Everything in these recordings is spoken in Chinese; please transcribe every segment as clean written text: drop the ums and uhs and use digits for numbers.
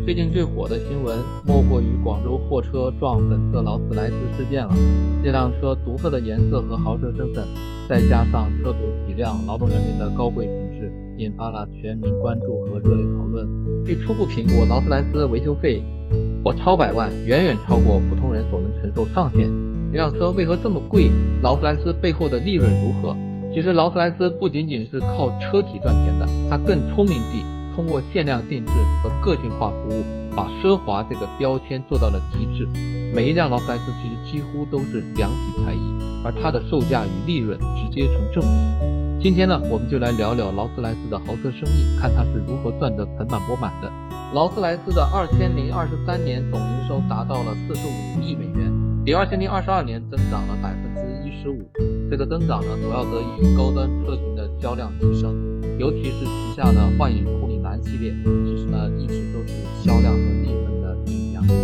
最近最火的新闻莫过于广州货车撞粉色劳斯莱斯事件了。这辆车独特的颜色和豪车身份，再加上车主体谅劳动人民的高贵品质，引发了全民关注和热烈讨论。据初步评估，劳斯莱斯维修费或超百万，远远超过普通人所能承受上限。这辆车为何这么贵？劳斯莱斯背后的利润如何？其实劳斯莱斯不仅仅是靠车体赚钱的，它更聪明地通过限量定制和个性化服务，把奢华这个标签做到了极致。每一辆劳斯莱斯其实几乎都是量体裁衣，而它的售价与利润直接成正比。今天呢，我们就来聊聊劳斯莱斯的豪车生意，看它是如何赚得盆满钵满的。劳斯莱斯的2023年总营收达到了45亿美元，比2022年增长了15%。这个增长呢，主要得益于高端车型的销量提升，尤其是旗下的幻影库里南系列，其实呢一直都是销量和利润的顶梁柱。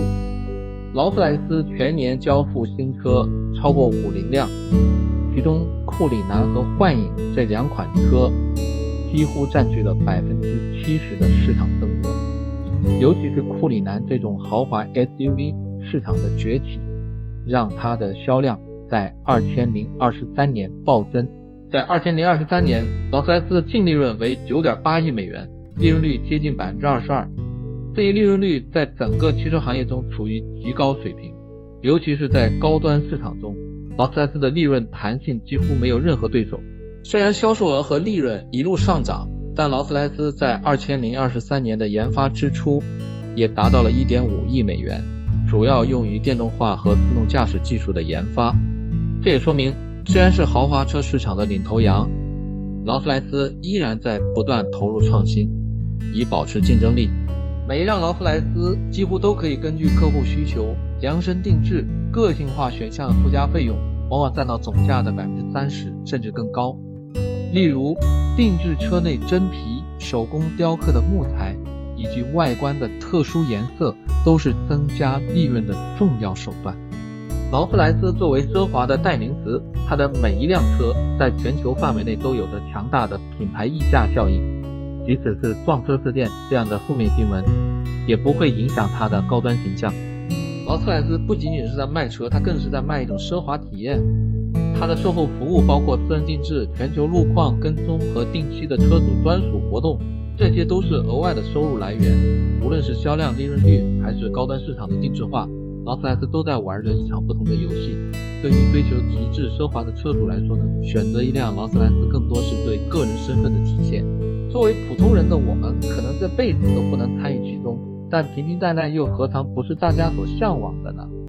劳斯莱斯全年交付新车超过50辆，其中库里南和幻影这两款车几乎占据了70%的市场份额，尤其是库里南这种豪华 SUV 市场的崛起，让它的销量在2023年暴增。在2023年，劳斯莱斯的净利润为 9.8 亿美元，利润率接近 22%。 这一利润率在整个汽车行业中处于极高水平，尤其是在高端市场中，劳斯莱斯的利润弹性几乎没有任何对手。虽然销售额和利润一路上涨，但劳斯莱斯在2023年的研发支出也达到了 1.5 亿美元，主要用于电动化和自动驾驶技术的研发。这也说明，虽然是豪华车市场的领头羊，劳斯莱斯依然在不断投入创新，以保持竞争力。每一辆劳斯莱斯几乎都可以根据客户需求量身定制，个性化选项的附加费用往往占到总价的 30%甚至更高。例如定制车内真皮、手工雕刻的木材以及外观的特殊颜色，都是增加利润的重要手段。劳斯莱斯作为奢华的代名词，它的每一辆车在全球范围内都有着强大的品牌溢价效应，即使是撞车事件这样的负面新闻，也不会影响它的高端形象。劳斯莱斯不仅仅是在卖车，它更是在卖一种奢华体验。它的售后服务包括私人定制、全球路况跟踪和定期的车主专属活动，这些都是额外的收入来源。无论是销量、利润率，还是高端市场的定制化，劳斯莱斯都在玩着一场不同的游戏。对于追求极致奢华的车主来说呢，选择一辆劳斯莱斯更多是对个人身份的体现。作为普通人的我们，可能这辈子都不能参与其中，但平平淡淡又何尝不是大家所向往的呢？